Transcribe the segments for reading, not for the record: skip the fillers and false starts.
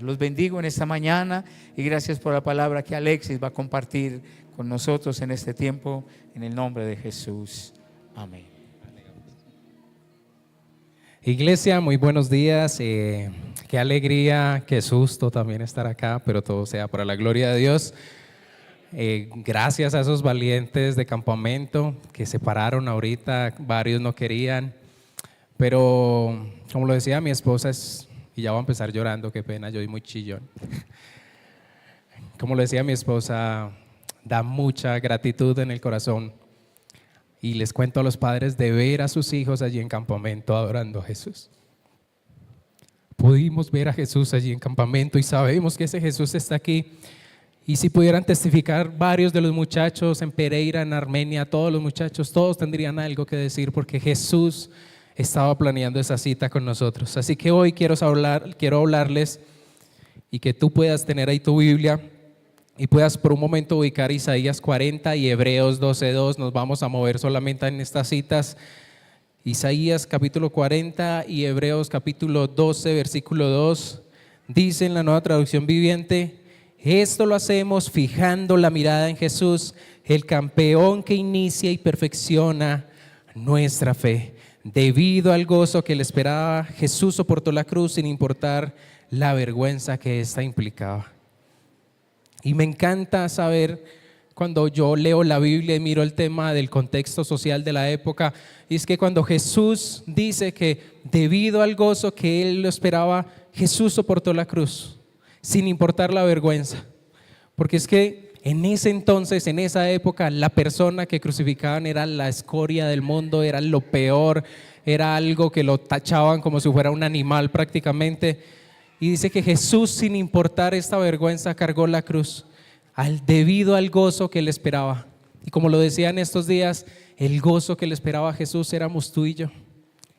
Los bendigo en esta mañana y gracias por la palabra que Alexis va a compartir con nosotros en este tiempo, en el nombre de Jesús. Amén. Iglesia, muy buenos días. Qué alegría, qué susto también estar acá, pero todo sea para la gloria de Dios. Gracias a esos valientes de campamento que se pararon ahorita, varios no querían, pero como lo decía mi esposa, y ya voy a empezar llorando, qué pena, yo soy muy chillón. Como lo decía mi esposa, da mucha gratitud en el corazón. Y les cuento a los padres de ver a sus hijos allí en campamento adorando a Jesús. Pudimos ver a Jesús allí en campamento y sabemos que ese Jesús está aquí. Y si pudieran testificar varios de los muchachos en Pereira, en Armenia, todos los muchachos, todos tendrían algo que decir porque Jesús estaba planeando esa cita con nosotros. Así que hoy quiero hablarles y que tú puedas tener ahí tu Biblia y puedas por un momento ubicar Isaías 40 y Hebreos 12:2. Nos vamos a mover solamente en estas citas. Isaías capítulo 40 y Hebreos capítulo 12, versículo 2. Dice en la Nueva Traducción Viviente: esto lo hacemos fijando la mirada en Jesús, el campeón que inicia y perfecciona nuestra fe. Debido al gozo que le esperaba, Jesús soportó la cruz sin importar la vergüenza que ésta implicaba. Y me encanta saber cuando yo leo la Biblia y miro el tema del contexto social de la época, y es que cuando Jesús dice que debido al gozo que él lo esperaba, Jesús soportó la cruz sin importar la vergüenza. Porque es que en ese entonces, en esa época, la persona que crucificaban era la escoria del mundo, era lo peor, era algo que lo tachaban como si fuera un animal prácticamente. Y dice que Jesús, sin importar esta vergüenza, cargó la cruz debido al gozo que le esperaba. Y como lo decía en estos días, el gozo que le esperaba a Jesús éramos tú y yo.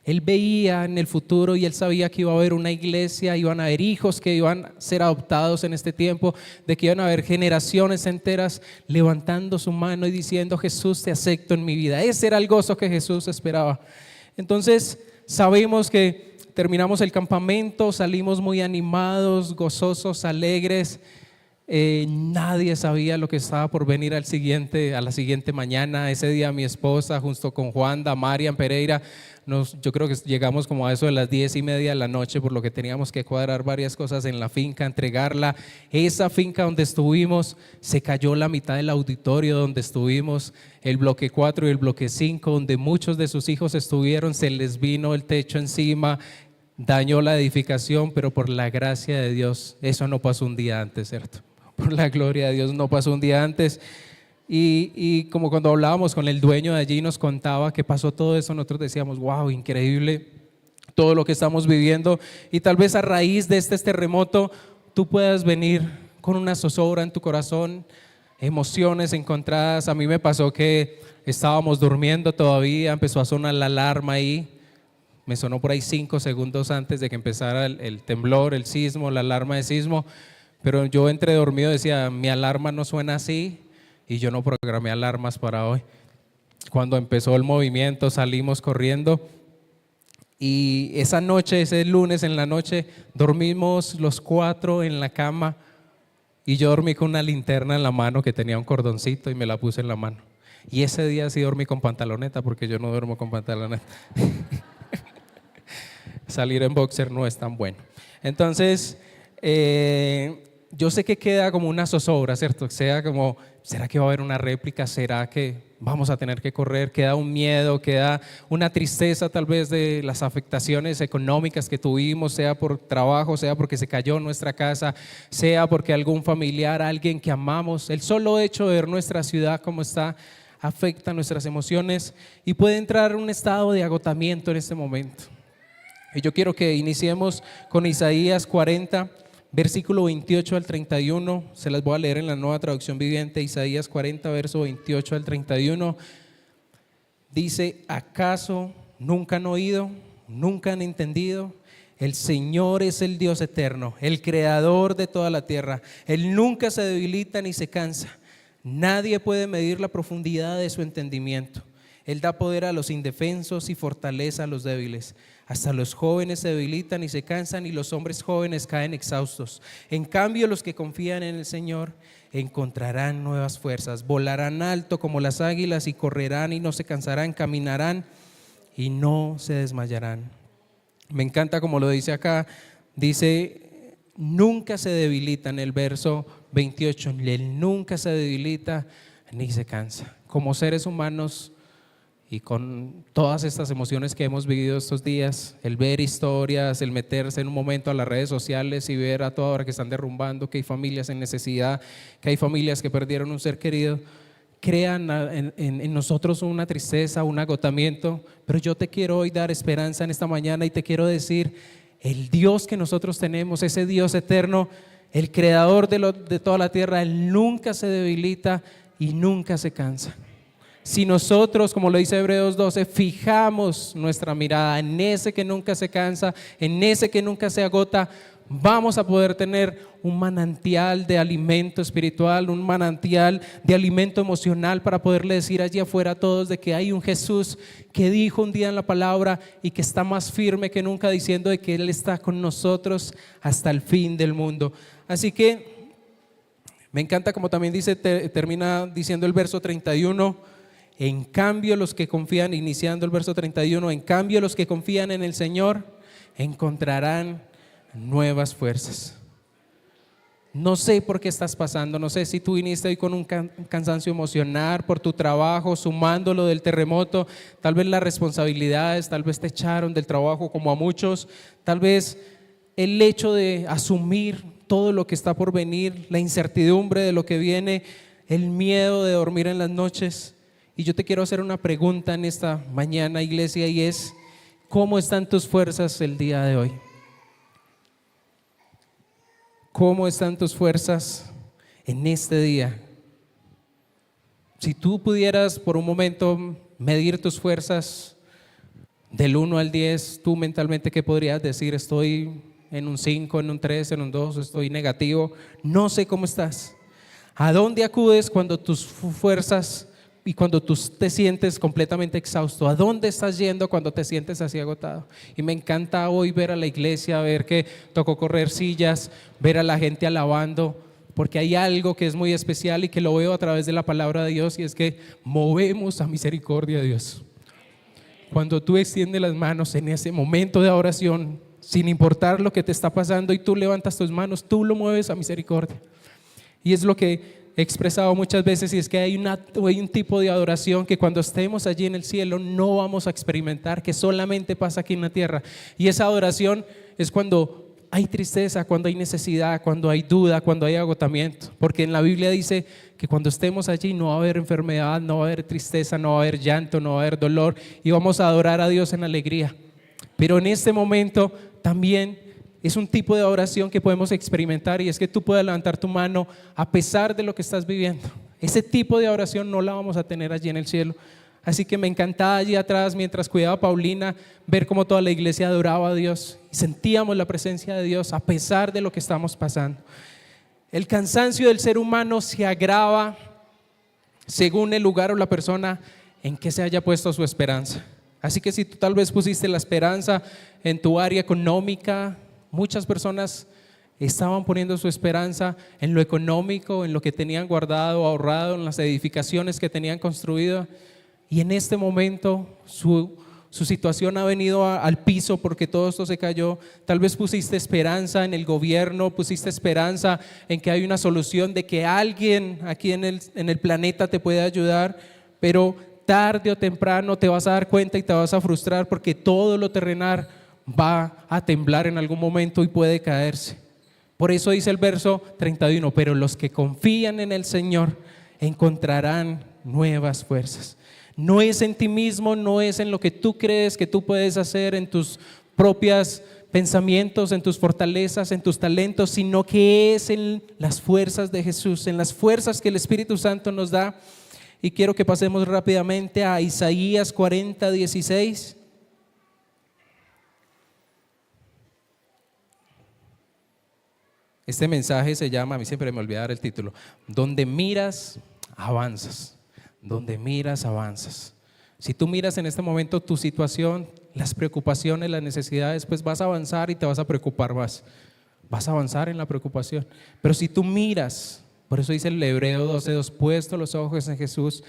Él veía en el futuro y él sabía que iba a haber una iglesia, iban a haber hijos que iban a ser adoptados en este tiempo, de que iban a haber generaciones enteras levantando su mano y diciendo: Jesús, te acepto en mi vida. Ese era el gozo que Jesús esperaba. Entonces sabemos que terminamos el campamento, salimos muy animados, gozosos, alegres. Nadie sabía lo que estaba por venir a la siguiente mañana. Ese día mi esposa junto con Juanda, Marian Pereira, yo creo que llegamos como a eso de las 10:30 de la noche, por lo que teníamos que cuadrar varias cosas en la finca, entregarla. Esa finca donde estuvimos, se cayó la mitad del auditorio donde estuvimos, el bloque 4 y el bloque 5, donde muchos de sus hijos estuvieron, se les vino el techo encima, dañó la edificación, pero por la gracia de Dios, eso no pasó un día antes, ¿cierto? Por la gloria de Dios no pasó un día antes. Y como cuando hablábamos con el dueño de allí nos contaba que pasó todo eso, nosotros decíamos: wow, increíble todo lo que estamos viviendo. Y tal vez a raíz de este terremoto tú puedas venir con una zozobra en tu corazón, emociones encontradas. A mí me pasó que estábamos durmiendo todavía, empezó a sonar la alarma ahí. Me sonó por ahí 5 segundos antes de que empezara el temblor, el sismo, la alarma de sismo. Pero yo entre dormido decía: mi alarma no suena así, y yo no programé alarmas para hoy. Cuando empezó el movimiento salimos corriendo, y esa noche, ese lunes en la noche, dormimos los 4 en la cama, y yo dormí con una linterna en la mano que tenía un cordoncito y me la puse en la mano. Y ese día sí dormí con pantaloneta, porque yo no duermo con pantaloneta. Salir en boxer no es tan bueno. Entonces yo sé que queda como una zozobra, ¿cierto? Sea como, ¿será que va a haber una réplica? ¿Será que vamos a tener que correr? Queda un miedo, queda una tristeza tal vez de las afectaciones económicas que tuvimos, sea por trabajo, sea porque se cayó nuestra casa, sea porque algún familiar, alguien que amamos. El solo hecho de ver nuestra ciudad como está afecta nuestras emociones y puede entrar un estado de agotamiento en este momento. Y yo quiero que iniciemos con Isaías 40, versículo 28 al 31, se las voy a leer en la Nueva Traducción Viviente. Isaías 40, verso 28 al 31, dice: ¿acaso nunca han oído, nunca han entendido? El Señor es el Dios eterno, el creador de toda la tierra. Él nunca se debilita ni se cansa. Nadie puede medir la profundidad de su entendimiento. Él da poder a los indefensos y fortaleza a los débiles. Hasta los jóvenes se debilitan y se cansan y los hombres jóvenes caen exhaustos. En cambio, los que confían en el Señor encontrarán nuevas fuerzas, volarán alto como las águilas y correrán y no se cansarán, caminarán y no se desmayarán. Me encanta como lo dice acá, dice, nunca se debilita en el verso 28, Él nunca se debilita ni se cansa. Como seres humanos y con todas estas emociones que hemos vivido estos días, el ver historias, el meterse en un momento a las redes sociales y ver a toda hora que están derrumbando, que hay familias en necesidad, que hay familias que perdieron un ser querido, crean en nosotros una tristeza, un agotamiento, pero yo te quiero hoy dar esperanza en esta mañana y te quiero decir, el Dios que nosotros tenemos, ese Dios eterno, el creador de toda la tierra, Él nunca se debilita y nunca se cansa. Si nosotros, como lo dice Hebreos 12, fijamos nuestra mirada en ese que nunca se cansa, en ese que nunca se agota, vamos a poder tener un manantial de alimento espiritual, un manantial de alimento emocional para poderle decir allí afuera a todos de que hay un Jesús que dijo un día en la palabra y que está más firme que nunca diciendo de que Él está con nosotros hasta el fin del mundo. Así que me encanta como también dice, termina diciendo el verso 31, en cambio los que confían, iniciando el verso 31, en cambio los que confían en el Señor encontrarán nuevas fuerzas. No sé por qué estás pasando, no sé si tú viniste hoy con un cansancio emocional por tu trabajo, sumando lo del terremoto, tal vez las responsabilidades, tal vez te echaron del trabajo como a muchos, tal vez el hecho de asumir todo lo que está por venir, la incertidumbre de lo que viene, el miedo de dormir en las noches. Y yo te quiero hacer una pregunta en esta mañana, iglesia, y es, ¿cómo están tus fuerzas el día de hoy? ¿Cómo están tus fuerzas en este día? Si tú pudieras por un momento medir tus fuerzas del 1 al 10, tú mentalmente, ¿qué podrías decir? Estoy en un 5, en un 3, en un 2, estoy negativo, no sé cómo estás. ¿A dónde acudes cuando tus fuerzas y cuando tú te sientes completamente exhausto? ¿A dónde estás yendo cuando te sientes así agotado? Y me encanta hoy ver a la iglesia, ver que tocó correr sillas, ver a la gente alabando, porque hay algo que es muy especial y que lo veo a través de la palabra de Dios, y es que movemos a misericordia de Dios. Cuando tú extiendes las manos en ese momento de oración, sin importar lo que te está pasando, y tú levantas tus manos, tú lo mueves a misericordia. Y es lo que he expresado muchas veces, y es que hay un tipo de adoración que cuando estemos allí en el cielo no vamos a experimentar, que solamente pasa aquí en la tierra. Y esa adoración es cuando hay tristeza, cuando hay necesidad, cuando hay duda, cuando hay agotamiento. Porque en la Biblia dice que cuando estemos allí no va a haber enfermedad, no va a haber tristeza, no va a haber llanto, no va a haber dolor, y vamos a adorar a Dios en alegría. Pero en este momento también es un tipo de oración que podemos experimentar, y es que tú puedas levantar tu mano a pesar de lo que estás viviendo. Ese tipo de oración no la vamos a tener allí en el cielo. Así que me encantaba allí atrás, mientras cuidaba a Paulina, ver cómo toda la iglesia adoraba a Dios y sentíamos la presencia de Dios a pesar de lo que estamos pasando. El cansancio del ser humano se agrava según el lugar o la persona en que se haya puesto su esperanza. Así que si tú tal vez pusiste la esperanza en tu área económica, muchas personas estaban poniendo su esperanza en lo económico, en lo que tenían guardado, ahorrado, en las edificaciones que tenían construido, y en este momento su situación ha venido al piso porque todo esto se cayó. Tal vez pusiste esperanza en el gobierno, pusiste esperanza en que hay una solución, de que alguien aquí en el planeta te puede ayudar, pero tarde o temprano te vas a dar cuenta y te vas a frustrar, porque todo lo terrenal va a temblar en algún momento y puede caerse. Por eso dice el verso 31, pero los que confían en el Señor encontrarán nuevas fuerzas. No es en ti mismo, no es en lo que tú crees que tú puedes hacer, en tus propios pensamientos, en tus fortalezas, en tus talentos, sino que es en las fuerzas de Jesús, en las fuerzas que el Espíritu Santo nos da. Y quiero que pasemos rápidamente a Isaías 40:16. Este mensaje se llama, a mí siempre me olvidaba el título, donde miras, avanzas. Donde miras, avanzas. Si tú miras en este momento tu situación, las preocupaciones, las necesidades, pues vas a avanzar y te vas a preocupar más. Vas a avanzar en la preocupación. Pero si tú miras, por eso dice el Hebreo 12:2, puesto los ojos en Jesús,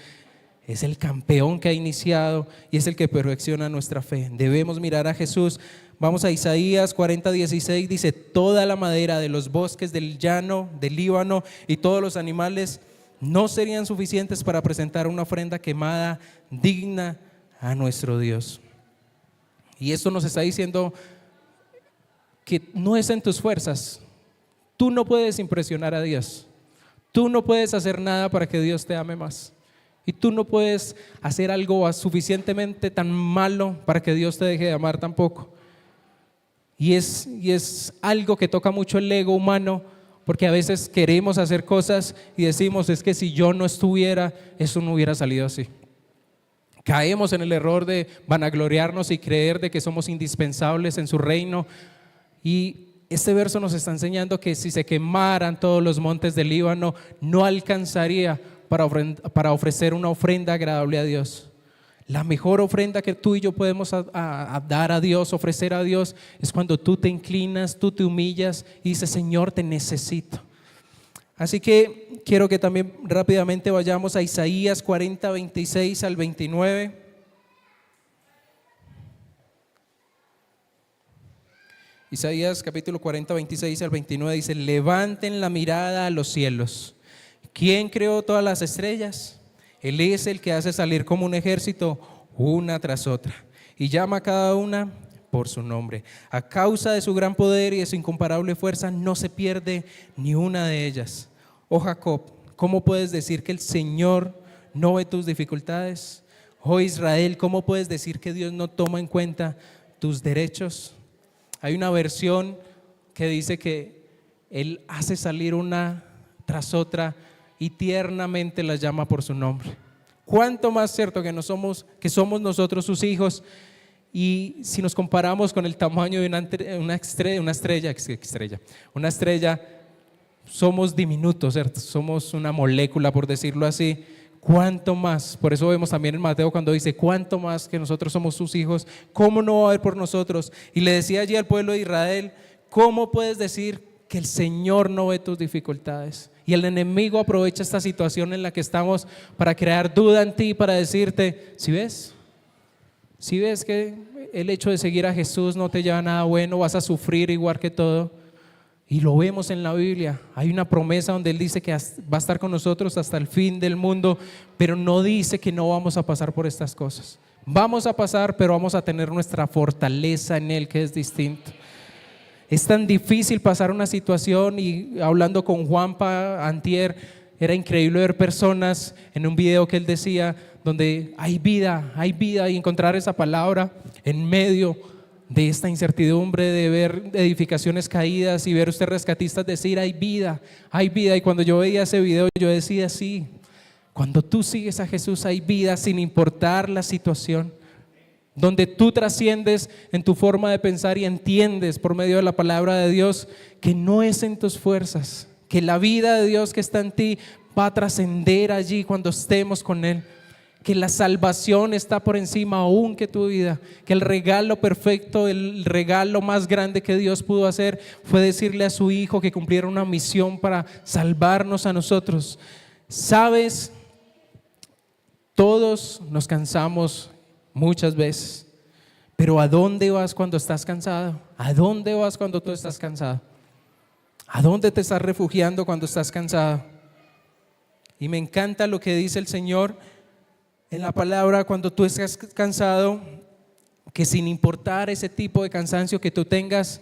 es el campeón que ha iniciado y es el que perfecciona nuestra fe. Debemos mirar a Jesús. Vamos a Isaías 40:16, dice: toda la madera de los bosques del llano, del Líbano y todos los animales no serían suficientes para presentar una ofrenda quemada digna a nuestro Dios. Y esto nos está diciendo que no es en tus fuerzas. Tú no puedes impresionar a Dios. Tú no puedes hacer nada para que Dios te ame más. Y tú no puedes hacer algo suficientemente tan malo para que Dios te deje de amar tampoco. Y es algo que toca mucho el ego humano, porque a veces queremos hacer cosas y decimos: es que si yo no estuviera, eso no hubiera salido así. Caemos en el error de vanagloriarnos y creer de que somos indispensables en su reino. Y este verso nos está enseñando que si se quemaran todos los montes del Líbano, no alcanzaría para ofrecer una ofrenda agradable a Dios. La mejor ofrenda que tú y yo podemos dar a Dios, ofrecer a Dios, es cuando tú te inclinas, tú te humillas y dices: Señor, te necesito. Así que quiero que también rápidamente vayamos a Isaías 40:26 al 29. Isaías capítulo 40:26 al 29 dice: levanten la mirada a los cielos. ¿Quién creó todas las estrellas? Él es el que hace salir como un ejército una tras otra y llama a cada una por su nombre. A causa de su gran poder y de su incomparable fuerza no se pierde ni una de ellas. Oh Jacob, ¿cómo puedes decir que el Señor no ve tus dificultades? Oh Israel, ¿cómo puedes decir que Dios no toma en cuenta tus derechos? Hay una versión que dice que Él hace salir una tras otra y tiernamente las llama por su nombre. ¿Cuánto más cierto que somos nosotros sus hijos? Y si nos comparamos con el tamaño de una estrella, somos diminutos, ¿cierto? Somos una molécula, por decirlo así. ¿Cuánto más? Por eso vemos también en Mateo cuando dice: cuánto más que nosotros somos sus hijos, ¿cómo no va a haber por nosotros? Y le decía allí al pueblo de Israel: ¿cómo puedes decir que el Señor no ve tus dificultades? Y el enemigo aprovecha esta situación en la que estamos para crear duda en ti, para decirte: ¿sí ves? ¿Sí ves que el hecho de seguir a Jesús no te lleva a nada bueno? Vas a sufrir igual que todo. Y lo vemos en la Biblia. Hay una promesa donde Él dice que va a estar con nosotros hasta el fin del mundo, pero no dice que no vamos a pasar por estas cosas. Vamos a pasar, pero vamos a tener nuestra fortaleza en Él, que es distinto. Es tan difícil pasar una situación, y hablando con Juanpa antier, era increíble ver personas en un video que él decía donde hay vida, y encontrar esa palabra en medio de esta incertidumbre de ver edificaciones caídas y ver usted rescatistas decir: hay vida. Y cuando yo veía ese video yo decía: sí, cuando tú sigues a Jesús hay vida sin importar la situación, donde tú trasciendes en tu forma de pensar y entiendes por medio de la palabra de Dios que no es en tus fuerzas, que la vida de Dios que está en ti va a trascender allí cuando estemos con Él, que la salvación está por encima aún que tu vida, que el regalo perfecto, el regalo más grande que Dios pudo hacer fue decirle a su Hijo que cumpliera una misión para salvarnos a nosotros. ¿Sabes? Todos nos cansamos muchas veces, pero ¿a dónde vas cuando estás cansado? ¿A dónde vas cuando tú estás cansado? ¿A dónde te estás refugiando cuando estás cansado? Y me encanta lo que dice el Señor en la palabra cuando tú estás cansado, que sin importar ese tipo de cansancio que tú tengas,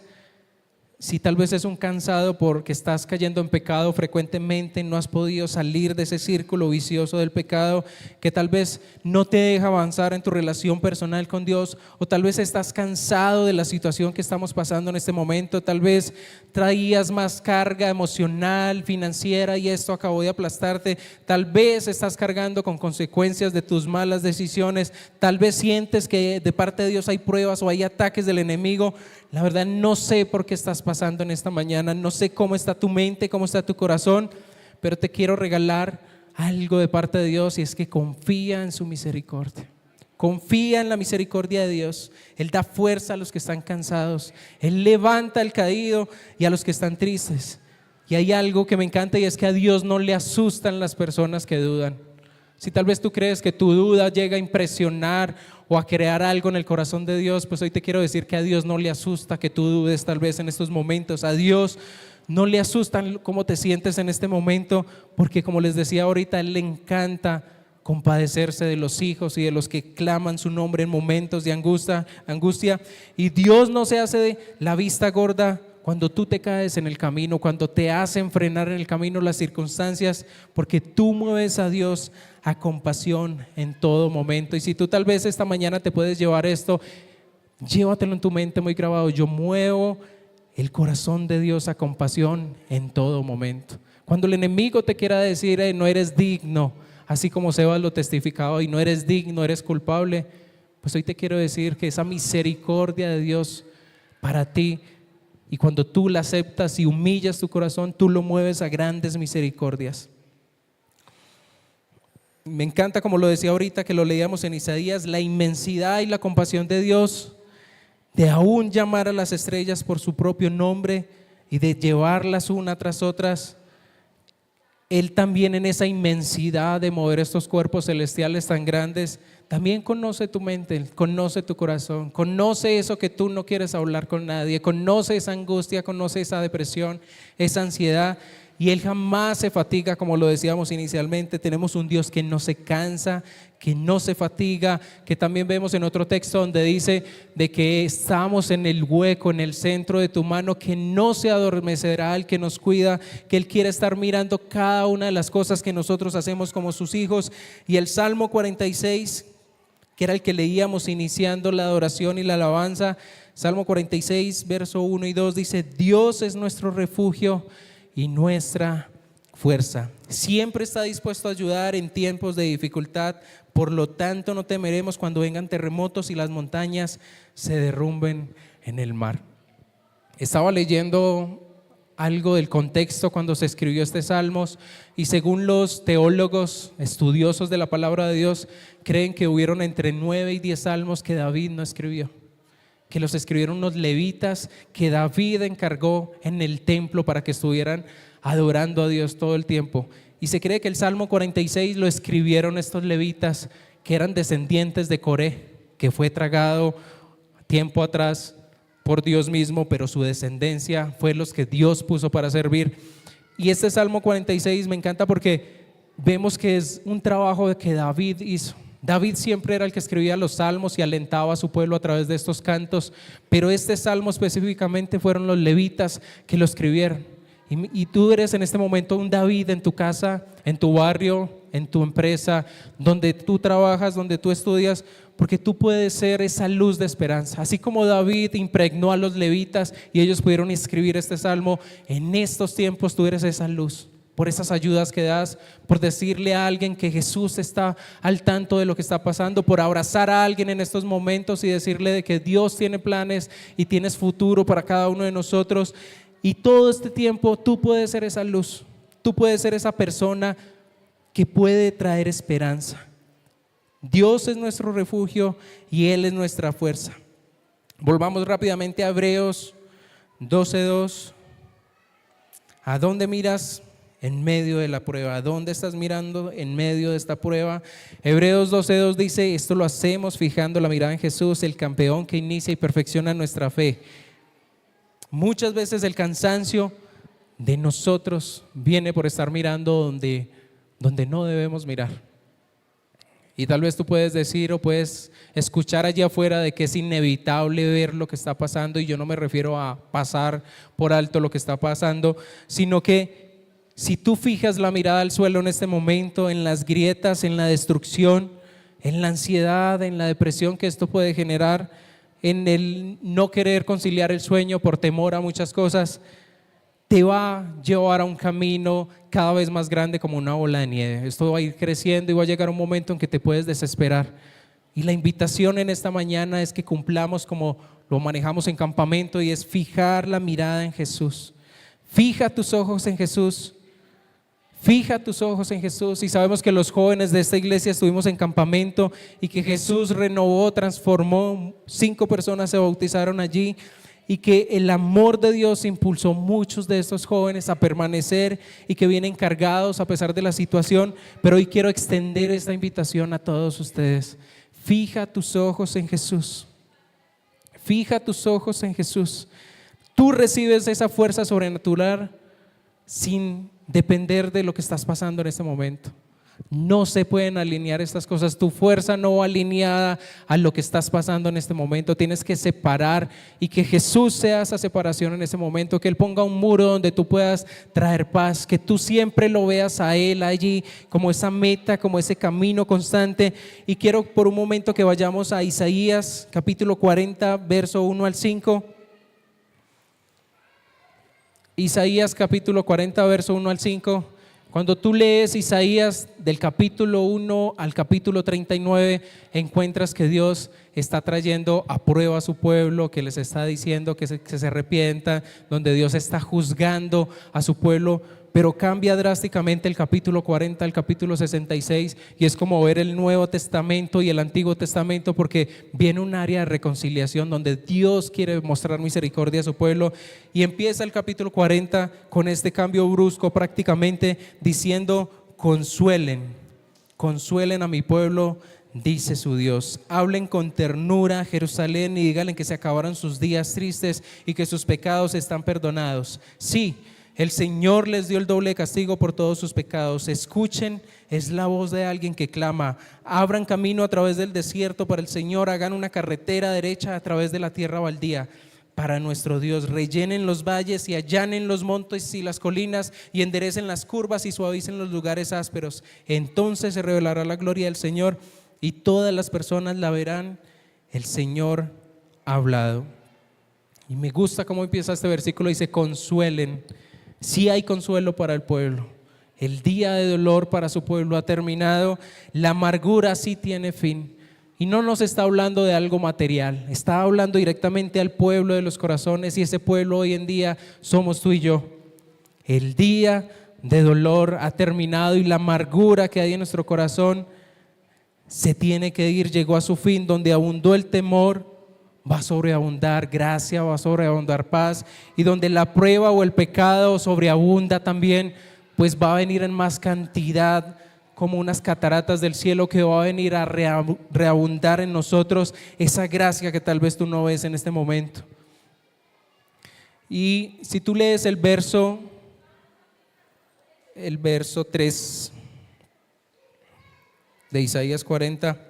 si tal vez es un cansado porque estás cayendo en pecado frecuentemente, no has podido salir de ese círculo vicioso del pecado que tal vez no te deja avanzar en tu relación personal con Dios, o tal vez estás cansado de la situación que estamos pasando en este momento, tal vez traías más carga emocional, financiera y esto acabó de aplastarte, tal vez estás cargando con consecuencias de tus malas decisiones, tal vez sientes que de parte de Dios hay pruebas o hay ataques del enemigo. La verdad no sé por qué estás pasando en esta mañana, no sé cómo está tu mente, cómo está tu corazón, pero te quiero regalar algo de parte de Dios, y es que confía en su misericordia. Confía en la misericordia de Dios. Él da fuerza a los que están cansados. Él levanta al caído y a los que están tristes. Y hay algo que me encanta y es que a Dios no le asustan las personas que dudan. Si tal vez tú crees que tu duda llega a impresionar o a crear algo en el corazón de Dios, pues hoy te quiero decir que a Dios no le asusta que tú dudes tal vez en estos momentos. A Dios no le asustan cómo te sientes en este momento, porque como les decía ahorita, a Él le encanta compadecerse de los hijos y de los que claman su nombre en momentos de angustia. Y Dios no se hace de la vista gorda cuando tú te caes en el camino, cuando te hacen frenar en el camino las circunstancias, porque tú mueves a Dios a compasión en todo momento. Y si tú tal vez esta mañana te puedes llevar esto, llévatelo en tu mente muy grabado: yo muevo el corazón de Dios a compasión en todo momento. Cuando el enemigo te quiera decir no eres digno, así como Sebas lo testificaba, y no eres digno, eres culpable, pues hoy te quiero decir que esa misericordia de Dios para ti, y cuando tú la aceptas y humillas tu corazón, tú lo mueves a grandes misericordias. Me encanta, como lo decía ahorita, que lo leíamos en Isaías, la inmensidad y la compasión de Dios de aún llamar a las estrellas por su propio nombre y de llevarlas una tras otras. Él también, en esa inmensidad de mover estos cuerpos celestiales tan grandes, también conoce tu mente, conoce tu corazón, conoce eso que tú no quieres hablar con nadie, conoce esa angustia, conoce esa depresión, esa ansiedad. Y Él jamás se fatiga, como lo decíamos inicialmente. Tenemos un Dios que no se cansa, que no se fatiga, que también vemos en otro texto donde dice de que estamos en el hueco, en el centro de tu mano, que no se adormecerá el que nos cuida, que Él quiere estar mirando cada una de las cosas que nosotros hacemos como sus hijos. Y el Salmo 46, que era el que leíamos iniciando la adoración y la alabanza, Salmo 46, verso 1 y 2 dice: Dios es nuestro refugio y nuestra fuerza. Siempre está dispuesto a ayudar en tiempos de dificultad. Por lo tanto, no temeremos cuando vengan terremotos y las montañas se derrumben en el mar. Estaba leyendo algo del contexto cuando se escribió este Salmos, y según los teólogos estudiosos de la palabra de Dios, creen que hubieron entre 9 y 10 salmos que David no escribió, que los escribieron unos levitas que David encargó en el templo para que estuvieran adorando a Dios todo el tiempo. Y se cree que el Salmo 46 lo escribieron estos levitas que eran descendientes de Coré, que fue tragado tiempo atrás por Dios mismo, pero su descendencia fue los que Dios puso para servir. Y este Salmo 46 me encanta porque vemos que es un trabajo que David hizo. David siempre era el que escribía los salmos y alentaba a su pueblo a través de estos cantos, pero este salmo específicamente fueron los levitas que lo escribieron. Y tú eres en este momento un David en tu casa, en tu barrio, en tu empresa, donde tú trabajas, donde tú estudias, porque tú puedes ser esa luz de esperanza. Así como David impregnó a los levitas y ellos pudieron escribir este salmo, en estos tiempos tú eres esa luz. Por esas ayudas que das, por decirle a alguien que Jesús está al tanto de lo que está pasando, por abrazar a alguien en estos momentos y decirle de que Dios tiene planes y tienes futuro para cada uno de nosotros. Y todo este tiempo tú puedes ser esa luz, tú puedes ser esa persona que puede traer esperanza. Dios es nuestro refugio y Él es nuestra fuerza. Volvamos rápidamente a Hebreos 12:2. ¿A dónde miras? En medio de la prueba. ¿A dónde estás mirando en medio de esta prueba? Hebreos 12:2 dice: esto lo hacemos fijando la mirada en Jesús, el campeón que inicia y perfecciona nuestra fe. Muchas veces el cansancio de nosotros viene por estar mirando donde no debemos mirar. Y tal vez tú puedes decir o puedes escuchar allá afuera de que es inevitable ver lo que está pasando, y yo no me refiero a pasar por alto lo que está pasando, sino que si tú fijas la mirada al suelo en este momento, en las grietas, en la destrucción, en la ansiedad, en la depresión que esto puede generar, en el no querer conciliar el sueño por temor a muchas cosas, te va a llevar a un camino cada vez más grande como una bola de nieve. Esto va a ir creciendo y va a llegar un momento en que te puedes desesperar. Y la invitación en esta mañana es que cumplamos como lo manejamos en campamento, y es fijar la mirada en Jesús. Fija tus ojos en Jesús. Fija tus ojos en Jesús. Y sabemos que los jóvenes de esta iglesia estuvimos en campamento y que Jesús renovó, transformó, 5 personas se bautizaron allí y que el amor de Dios impulsó muchos de estos jóvenes a permanecer y que vienen cargados a pesar de la situación. Pero hoy quiero extender esta invitación a todos ustedes. Fija tus ojos en Jesús. Fija tus ojos en Jesús. Tú recibes esa fuerza sobrenatural sin depender de lo que estás pasando en este momento. No se pueden alinear estas cosas. Tu fuerza no va alineada a lo que estás pasando en este momento. Tienes que separar y que Jesús sea esa separación en ese momento. Que Él ponga un muro donde tú puedas traer paz. Que tú siempre lo veas a Él allí como esa meta, como ese camino constante. Y quiero por un momento que vayamos a Isaías capítulo 40, verso 1 al 5. Isaías capítulo 40, verso 1 al 5. Cuando tú lees Isaías del capítulo 1 al capítulo 39, encuentras que Dios está trayendo a prueba a su pueblo, que les está diciendo que se arrepientan, donde Dios está juzgando a su pueblo. Pero cambia drásticamente el capítulo 40 al capítulo 66 y es como ver el Nuevo Testamento y el Antiguo Testamento, porque viene un área de reconciliación donde Dios quiere mostrar misericordia a su pueblo. Y empieza el capítulo 40 con este cambio brusco prácticamente diciendo: consuelen a mi pueblo, dice su Dios. Hablen con ternura a Jerusalén y díganle que se acabaron sus días tristes y que sus pecados están perdonados. Sí, el Señor les dio el doble castigo por todos sus pecados. Escuchen, es la voz de alguien que clama. Abran camino a través del desierto para el Señor. Hagan una carretera derecha a través de la tierra baldía para nuestro Dios. Rellenen los valles y allanen los montes y las colinas y enderecen las curvas y suavicen los lugares ásperos. Entonces se revelará la gloria del Señor y todas las personas la verán. El Señor ha hablado. Y me gusta cómo empieza este versículo. Dice: consuelen. Sí hay consuelo para el pueblo. El día de dolor para su pueblo ha terminado. La amargura sí tiene fin. Y no nos está hablando de algo material. Está hablando directamente al pueblo de los corazones, y ese pueblo hoy en día somos tú y yo. El día de dolor ha terminado y la amargura que hay en nuestro corazón se tiene que ir. Llegó a su fin. Donde abundó el temor, va a sobreabundar gracia, va a sobreabundar paz. Y donde la prueba o el pecado sobreabunda también, pues va a venir en más cantidad, como unas cataratas del cielo, que va a venir a reabundar en nosotros esa gracia que tal vez tú no ves en este momento. Y si tú lees el verso 3 de Isaías 40,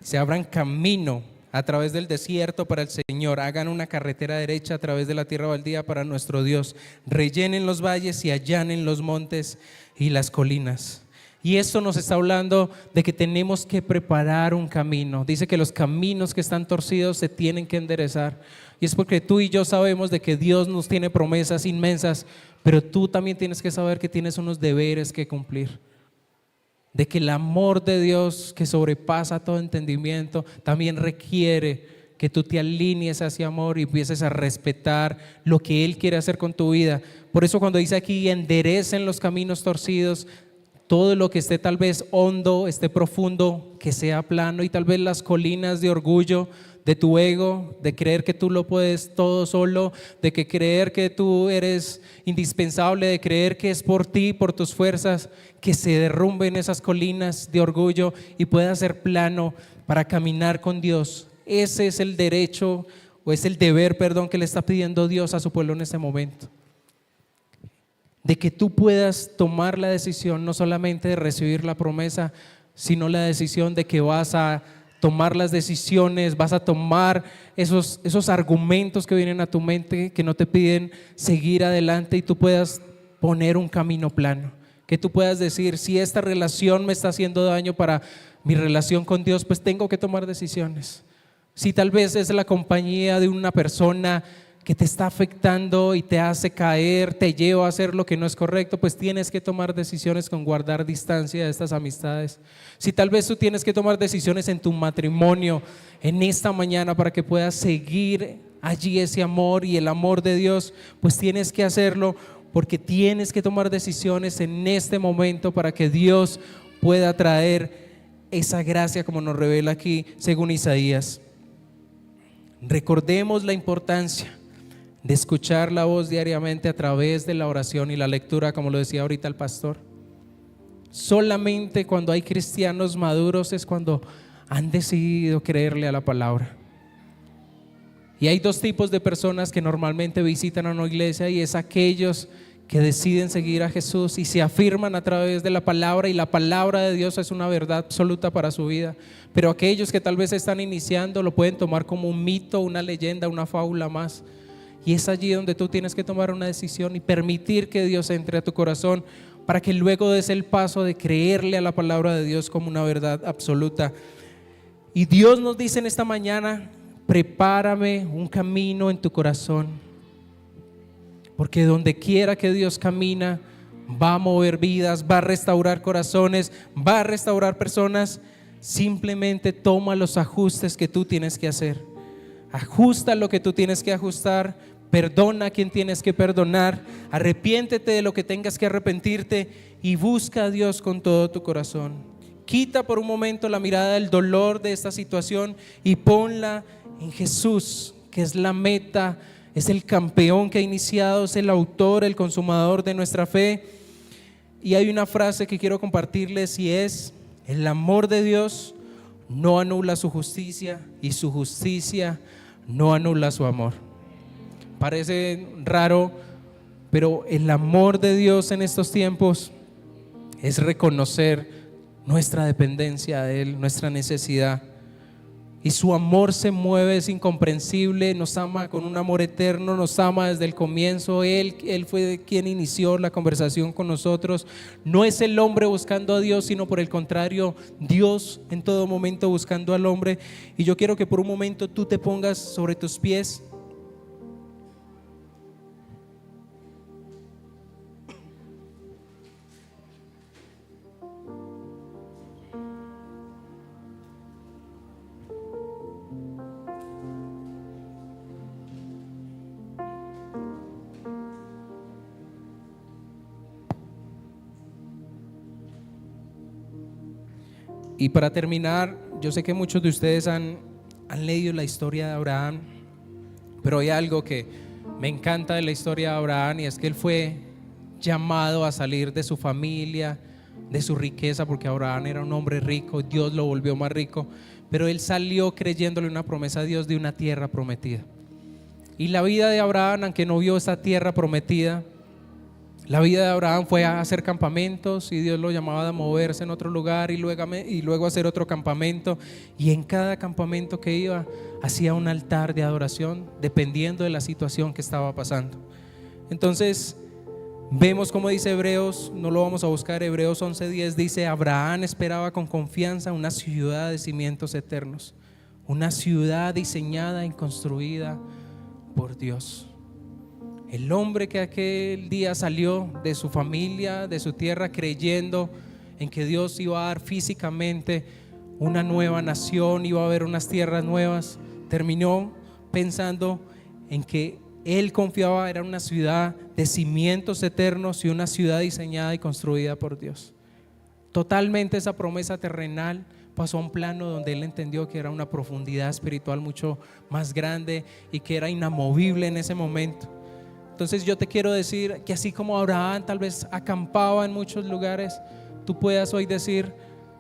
se abran camino a través del desierto para el Señor, hagan una carretera derecha a través de la tierra baldía para nuestro Dios, rellenen los valles y allanen los montes y las colinas. Y esto nos está hablando de que tenemos que preparar un camino. Dice que los caminos que están torcidos se tienen que enderezar. Y es porque tú y yo sabemos de que Dios nos tiene promesas inmensas, pero tú también tienes que saber que tienes unos deberes que cumplir. De que el amor de Dios, que sobrepasa todo entendimiento, también requiere que tú te alinees a ese amor y empieces a respetar lo que Él quiere hacer con tu vida. Por eso cuando dice aquí: enderecen los caminos torcidos, todo lo que esté tal vez hondo, esté profundo, que sea plano. Y tal vez las colinas de orgullo, de tu ego, de creer que tú lo puedes todo solo, de que creer que tú eres indispensable, de creer que es por ti, por tus fuerzas, que se derrumben esas colinas de orgullo y pueda ser plano para caminar con Dios. Ese es el derecho, o es el deber, que le está pidiendo Dios a su pueblo en este momento. De que tú puedas tomar la decisión no solamente de recibir la promesa, sino la decisión de que vas a tomar las decisiones, vas a tomar esos argumentos que vienen a tu mente, que no te piden seguir adelante, y tú puedas poner un camino plano. Que tú puedas decir: si esta relación me está haciendo daño para mi relación con Dios, pues tengo que tomar decisiones. Si tal vez es la compañía de una persona que te está afectando y te hace caer, te lleva a hacer lo que no es correcto, pues tienes que tomar decisiones con guardar distancia de estas amistades. Si tal vez tú tienes que tomar decisiones en tu matrimonio en esta mañana para que puedas seguir allí ese amor y el amor de Dios, pues tienes que hacerlo porque tienes que tomar decisiones en este momento para que Dios pueda traer esa gracia como nos revela aquí según Isaías. Recordemos la importancia de escuchar la voz diariamente a través de la oración y la lectura, como lo decía ahorita el pastor. Solamente cuando hay cristianos maduros es cuando han decidido creerle a la palabra. Y hay dos tipos de personas que normalmente visitan a una iglesia, y es aquellos que deciden seguir a Jesús y se afirman a través de la palabra, y la palabra de Dios es una verdad absoluta para su vida. Pero aquellos que tal vez están iniciando lo pueden tomar como un mito, una leyenda, una fábula más. Y es allí donde tú tienes que tomar una decisión y permitir que Dios entre a tu corazón para que luego des el paso de creerle a la palabra de Dios como una verdad absoluta. Y Dios nos dice en esta mañana: prepárame un camino en tu corazón, porque donde quiera que Dios camina, va a mover vidas, va a restaurar corazones, va a restaurar personas. Simplemente toma los ajustes que tú tienes que hacer, ajusta lo que tú tienes que ajustar, perdona a quien tienes que perdonar, arrepiéntete de lo que tengas que arrepentirte y busca a Dios con todo tu corazón. Quita por un momento la mirada del dolor de esta situación y ponla en Jesús, que es la meta, es el campeón que ha iniciado, es el autor, el consumador de nuestra fe. Y hay una frase que quiero compartirles, y es: el amor de Dios no anula su justicia, y su justicia no anula su amor. Parece raro, pero el amor de Dios en estos tiempos es reconocer nuestra dependencia de Él, nuestra necesidad. Y su amor se mueve, es incomprensible, nos ama con un amor eterno, nos ama desde el comienzo. Él fue quien inició la conversación con nosotros. No es el hombre buscando a Dios, sino por el contrario, Dios en todo momento buscando al hombre. Y yo quiero que por un momento tú te pongas sobre tus pies. Y para terminar, yo sé que muchos de ustedes han leído la historia de Abraham, pero hay algo que me encanta de la historia de Abraham, y es que él fue llamado a salir de su familia, de su riqueza, porque Abraham era un hombre rico, Dios lo volvió más rico, pero él salió creyéndole una promesa a Dios de una tierra prometida. Y la vida de Abraham, aunque no vio esa tierra prometida, la vida de Abraham fue a hacer campamentos, y Dios lo llamaba a moverse en otro lugar y luego a hacer otro campamento, y en cada campamento que iba hacía un altar de adoración dependiendo de la situación que estaba pasando. Entonces vemos como dice Hebreos, no lo vamos a buscar, Hebreos 11:10 dice: Abraham esperaba con confianza una ciudad de cimientos eternos, una ciudad diseñada y construida por Dios. El hombre que aquel día salió de su familia, de su tierra, creyendo en que Dios iba a dar físicamente una nueva nación, iba a haber unas tierras nuevas, terminó pensando en que él confiaba era una ciudad de cimientos eternos y una ciudad diseñada y construida por Dios. Totalmente esa promesa terrenal pasó a un plano donde él entendió que era una profundidad espiritual mucho más grande y que era inamovible en ese momento. Entonces yo te quiero decir que así como Abraham tal vez acampaba en muchos lugares, tú puedas hoy decir: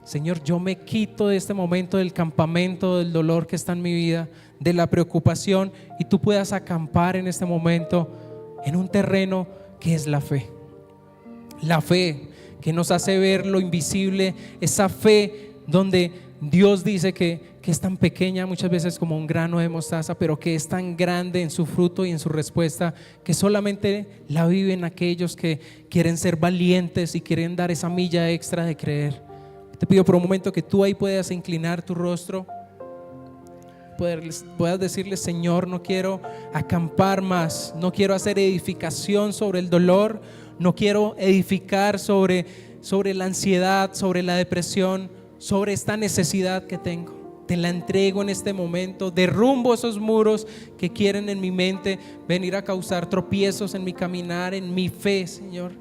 Señor, yo me quito de este momento del campamento, del dolor que está en mi vida, de la preocupación, y tú puedas acampar en este momento en un terreno que es la fe. La fe que nos hace ver lo invisible, esa fe donde Dios dice que es tan pequeña muchas veces como un grano de mostaza, pero que es tan grande en su fruto y en su respuesta, que solamente la viven aquellos que quieren ser valientes y quieren dar esa milla extra de creer. Te pido por un momento que tú ahí puedas inclinar tu rostro, puedas decirle: Señor, no quiero acampar más, no quiero hacer edificación sobre el dolor, no quiero edificar sobre la ansiedad, sobre la depresión, sobre esta necesidad que tengo. te la entrego en este momento. Derrumbo esos muros que quieren en mi mente venir a causar tropiezos en mi caminar, en mi fe, Señor.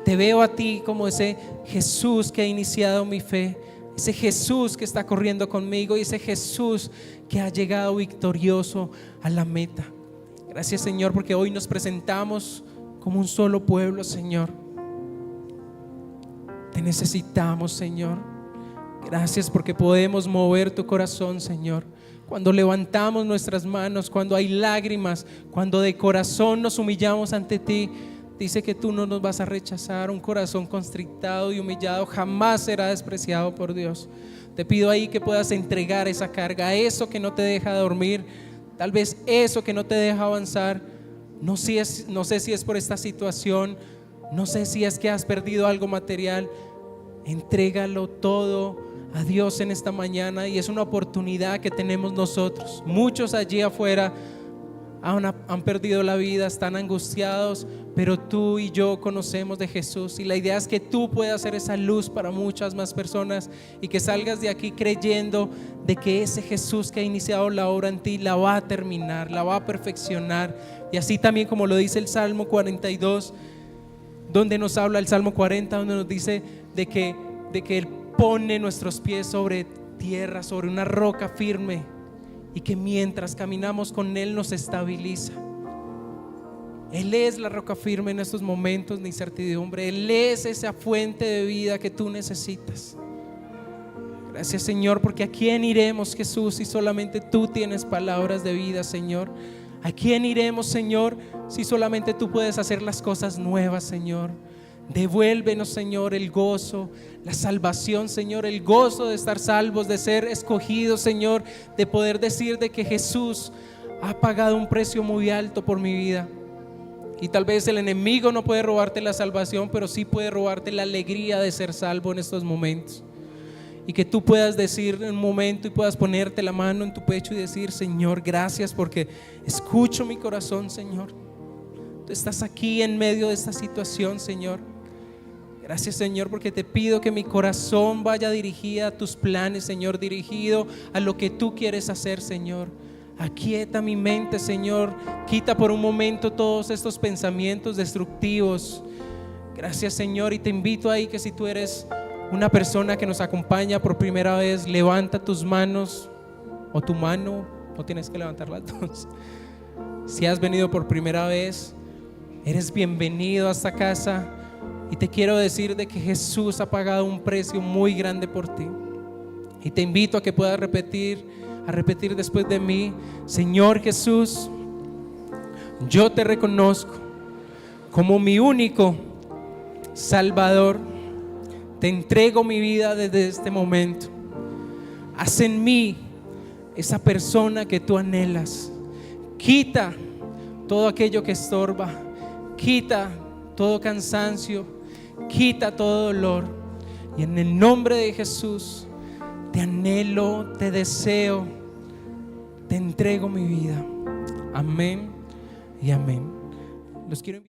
Te veo a ti como ese Jesús que ha iniciado mi fe, ese Jesús que está corriendo conmigo y ese Jesús que ha llegado victorioso a la meta. Gracias, Señor, porque hoy nos presentamos como un solo pueblo, Señor. Te necesitamos, Señor. Gracias porque podemos mover tu corazón, Señor. Cuando levantamos nuestras manos, cuando hay lágrimas, cuando de corazón nos humillamos ante ti, dice que tú no nos vas a rechazar. Un corazón constrictado y humillado jamás será despreciado por Dios. Te pido ahí que puedas entregar esa carga, eso que no te deja dormir, tal vez eso que no te deja avanzar. No sé si es por esta situación, no sé si es que has perdido algo material. Entrégalo todo a Dios en esta mañana, y es una oportunidad que tenemos nosotros. Muchos allí afuera han perdido la vida, están angustiados, pero tú y yo conocemos de Jesús, y la idea es que tú puedas ser esa luz para muchas más personas, y que salgas de aquí creyendo de que ese Jesús que ha iniciado la obra en ti la va a terminar, la va a perfeccionar. Y así también como lo dice el Salmo 42, donde nos habla el Salmo 40, donde nos dice de que Él pone nuestros pies sobre tierra, sobre una roca firme, y que mientras caminamos con Él nos estabiliza. Él es la roca firme en estos momentos de incertidumbre. Él es esa fuente de vida que tú necesitas. Gracias, Señor, porque ¿a quién iremos, Jesús, si solamente tú tienes palabras de vida, Señor? ¿A quién iremos, Señor, si solamente tú puedes hacer las cosas nuevas, Señor? Devuélvenos, Señor, el gozo, la salvación, Señor, el gozo de estar salvos, de ser escogidos, Señor, de poder decir de que Jesús ha pagado un precio muy alto por mi vida. Y tal vez el enemigo no puede robarte la salvación, pero sí puede robarte la alegría de ser salvo en estos momentos. Y que tú puedas decir en un momento y puedas ponerte la mano en tu pecho y decir: Señor, gracias porque escucho mi corazón, Señor. Tú estás aquí en medio de esta situación, Señor. Gracias, Señor, porque te pido que mi corazón vaya dirigido a tus planes, Señor, dirigido a lo que tú quieres hacer, Señor. Aquieta mi mente, Señor. Quita por un momento todos estos pensamientos destructivos. Gracias, Señor, y te invito ahí que si tú eres una persona que nos acompaña por primera vez, levanta tus manos o tu mano, no tienes que levantar las dos. Si has venido por primera vez, eres bienvenido a esta casa, y te quiero decir de que Jesús ha pagado un precio muy grande por ti. Y te invito a que puedas repetir después de mí: Señor Jesús, yo te reconozco como mi único Salvador. Te entrego mi vida desde este momento. Haz en mí esa persona que tú anhelas. Quita todo aquello que estorba. Quita todo cansancio. Quita todo dolor. Y en el nombre de Jesús te anhelo, te deseo, te entrego mi vida. Amén y amén. Los quiero invitar.